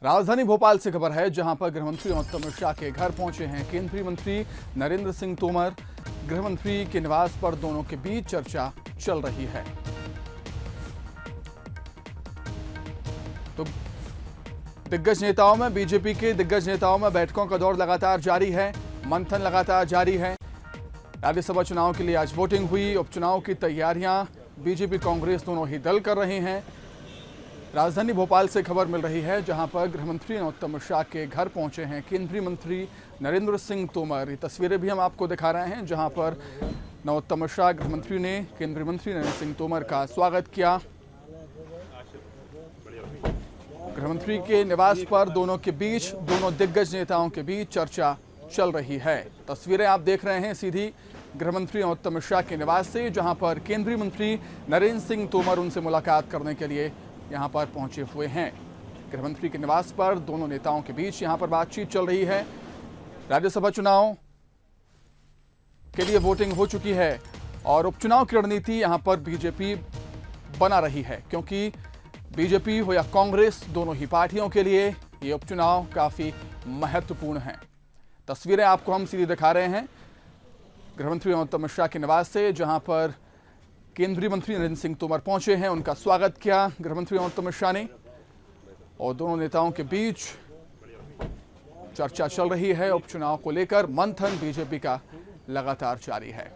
राजधानी भोपाल से खबर है, जहां पर गृहमंत्री अमित शाह के घर पहुंचे हैं केंद्रीय मंत्री नरेंद्र सिंह तोमर। गृहमंत्री के निवास पर दोनों के बीच चर्चा चल रही है। तो दिग्गज नेताओं में, बीजेपी के दिग्गज नेताओं में बैठकों का दौर लगातार जारी है, मंथन लगातार जारी है। राज्यसभा चुनाव के लिए आज वोटिंग हुई। उपचुनाव की तैयारियां बीजेपी कांग्रेस दोनों ही दल कर रहे हैं। राजधानी भोपाल से खबर मिल रही है, जहां पर गृहमंत्री अमित शाह के घर पहुंचे हैं केंद्रीय मंत्री नरेंद्र सिंह तोमर। ये तस्वीरें भी हम आपको दिखा रहे हैं, जहां पर अमित शाह गृहमंत्री ने केंद्रीय मंत्री नरेंद्र सिंह तोमर का स्वागत किया। गृहमंत्री के निवास पर दोनों के बीच, दोनों दिग्गज नेताओं के बीच चर्चा चल रही है। तस्वीरें आप देख रहे हैं सीधी गृहमंत्री अमित शाह के निवास से, जहां पर केंद्रीय मंत्री नरेंद्र सिंह तोमर उनसे मुलाकात करने के लिए यहां पर पहुंचे हुए हैं। गृहमंत्री के निवास पर दोनों नेताओं के बीच यहां पर बातचीत चल रही है। राज्यसभा चुनाव के लिए वोटिंग हो चुकी है और उपचुनाव की रणनीति यहां पर बीजेपी बना रही है, क्योंकि बीजेपी हो या कांग्रेस, दोनों ही पार्टियों के लिए ये उपचुनाव काफी महत्वपूर्ण है। तस्वीरें आपको हम सीधी दिखा रहे हैं गृहमंत्री अमित शाह के निवास से, जहां पर केंद्रीय मंत्री नरेंद्र सिंह तोमर पहुंचे हैं। उनका स्वागत किया गृहमंत्री अमित शाह ने और दोनों नेताओं के बीच चर्चा चल रही है। उपचुनाव को लेकर मंथन बीजेपी का लगातार जारी है।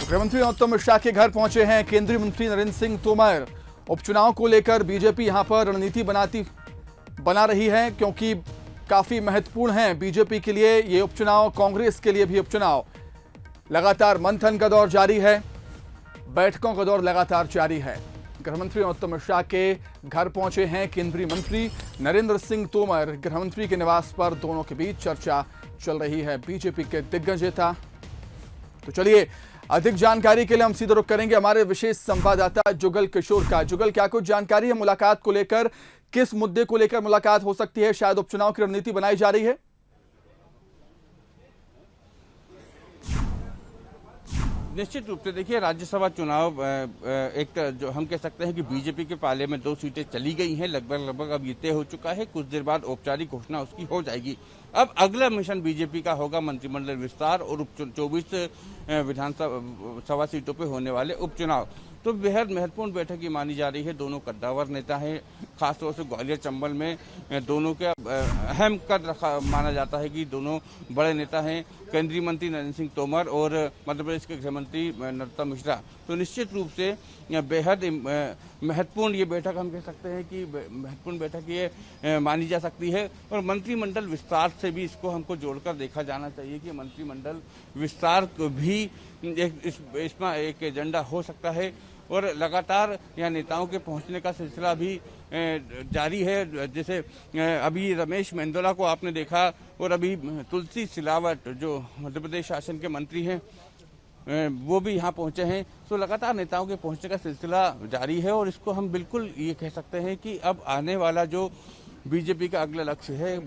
गृहमंत्री अमित शाह के घर पहुंचे हैं केंद्रीय मंत्री नरेंद्र सिंह तोमर। उपचुनाव को लेकर बीजेपी यहां पर रणनीति बना रही है, क्योंकि काफी महत्वपूर्ण है बीजेपी के लिए ये उपचुनाव, कांग्रेस के लिए भी उपचुनाव। लगातार मंथन का दौर जारी है, बैठकों का दौर लगातार जारी है। गृहमंत्री अमित शाह के घर पहुंचे हैं केंद्रीय मंत्री नरेंद्र सिंह तोमर। गृहमंत्री के निवास पर दोनों के बीच चर्चा चल रही है, बीजेपी के दिग्गज नेता। तो चलिए, अधिक जानकारी के लिए हम सीधे रुख करेंगे हमारे विशेष संवाददाता जुगल किशोर का। जुगल, क्या कुछ जानकारी है मुलाकात को लेकर? किस मुद्दे को लेकर मुलाकात हो सकती है? शायद उपचुनाव की रणनीति बनाई जा रही है। निश्चित रूप से देखिए, राज्यसभा चुनाव एक जो हम कह सकते हैं कि बीजेपी के पाले में 2 सीटें चली गई हैं, लगभग अब ये तय हो चुका है। कुछ देर बाद औपचारिक घोषणा उसकी हो जाएगी। अब अगला मिशन बीजेपी का होगा मंत्रिमंडल विस्तार और 24 विधानसभा सीटों पे होने वाले उपचुनाव। तो बेहद महत्वपूर्ण बैठक की मानी जा रही है। दोनों कद्दावर नेता हैं, खासतौर से ग्वालियर चंबल में दोनों के अहम कद रखा माना जाता है कि दोनों बड़े नेता हैं, केंद्रीय मंत्री नरेंद्र सिंह तोमर और मध्य प्रदेश के गृह मंत्री नरोत्तम मिश्रा। तो निश्चित रूप से बेहद महत्वपूर्ण ये बैठक, हम कह सकते हैं कि महत्वपूर्ण बैठक ये मानी जा सकती है। और मंत्रिमंडल विस्तार से भी इसको हमको जोड़कर देखा जाना चाहिए कि मंत्रिमंडल विस्तार भी इसमें एक एजेंडा हो सकता है। और लगातार यहाँ नेताओं के पहुंचने का सिलसिला भी जारी है। जैसे अभी रमेश मेंदोला को आपने देखा, और अभी तुलसी सिलावट जो मध्य प्रदेश शासन के मंत्री हैं वो भी यहाँ पहुंचे हैं। तो लगातार नेताओं के पहुंचने का सिलसिला जारी है और इसको हम बिल्कुल ये कह सकते हैं कि अब आने वाला जो बीजेपी का अगला लक्ष्य है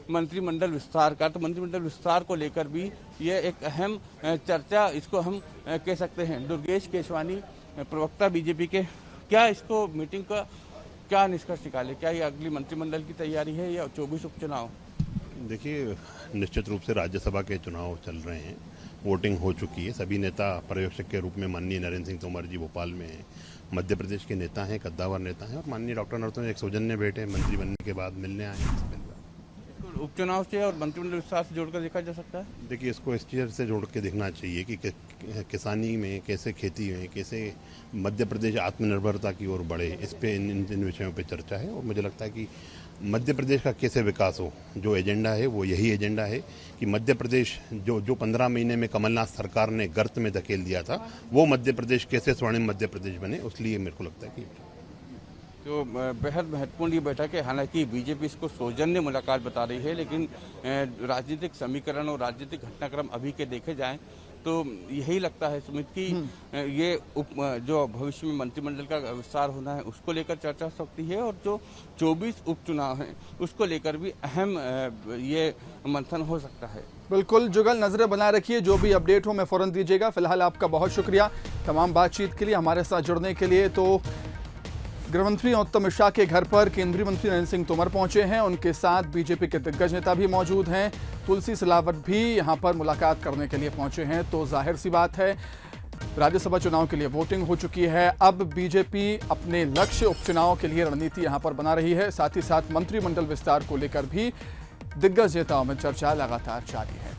मंत्रिमंडल विस्तार का, तो मंत्रिमंडल विस्तार को लेकर भी ये एक अहम चर्चा इसको हम कह सकते हैं। दुर्गेश केशवानी, प्रवक्ता बीजेपी के, क्या इसको मीटिंग का क्या निष्कर्ष निकाले? क्या ये अगली मंत्रिमंडल की तैयारी है या 24 उपचुनाव? देखिए, निश्चित रूप से राज्यसभा के चुनाव चल रहे हैं, वोटिंग हो चुकी है। सभी नेता पर्यवेक्षक के रूप में माननीय नरेंद्र सिंह तोमर जी भोपाल में हैं, मध्य प्रदेश के नेता हैं, कद्दावर नेता हैं, और माननीय डॉक्टर नरोत्तम एक सौजन्य भेंट है, मंत्री बनने के बाद मिलने आए हैं। उपचुनाव से और मंत्रिमंडल विस्तार से जोड़कर देखा जा सकता है। देखिए, इसको इस चीज़ से जोड़ के देखना चाहिए कि किसानी में कैसे, खेती में कैसे मध्य प्रदेश आत्मनिर्भरता की ओर बढ़े, इस पे इन विषयों पे चर्चा है। और मुझे लगता है कि मध्य प्रदेश का कैसे विकास हो, जो एजेंडा है वो यही एजेंडा है कि मध्य प्रदेश जो 15 महीने में कमलनाथ सरकार ने गर्त में धकेल दिया था, वो मध्य प्रदेश कैसे स्वर्णिम मध्य प्रदेश बने, उसलिए मेरे को लगता है कि तो बेहद महत्वपूर्ण ये बैठक है। हालांकि बीजेपी इसको सौजन्य मुलाकात बता रही है, लेकिन राजनीतिक समीकरण और राजनीतिक घटनाक्रम अभी के देखे जाएं तो यही लगता है सुमित कि ये जो भविष्य में मंत्रिमंडल का विस्तार होना है उसको लेकर चर्चा हो सकती है, और जो 24 उपचुनाव हैं उसको लेकर भी अहम ये मंथन हो सकता है। बिल्कुल जुगल, नजरें बनाए रखिए, जो भी अपडेट हो मैं फौरन दीजिएगा। फिलहाल आपका बहुत शुक्रिया तमाम बातचीत के लिए, हमारे साथ जुड़ने के लिए। तो गृहमंत्री उत्तम मिश्रा के घर पर केंद्रीय मंत्री नरेंद्र सिंह तोमर पहुंचे हैं, उनके साथ बीजेपी के दिग्गज नेता भी मौजूद हैं, तुलसी सिलावट भी यहां पर मुलाकात करने के लिए पहुंचे हैं। तो जाहिर सी बात है राज्यसभा चुनाव के लिए वोटिंग हो चुकी है, अब बीजेपी अपने लक्ष्य उपचुनाव के लिए रणनीति यहां पर बना रही है। साथ ही साथ मंत्रिमंडल विस्तार को लेकर भी दिग्गज नेताओं में चर्चा लगातार जारी है।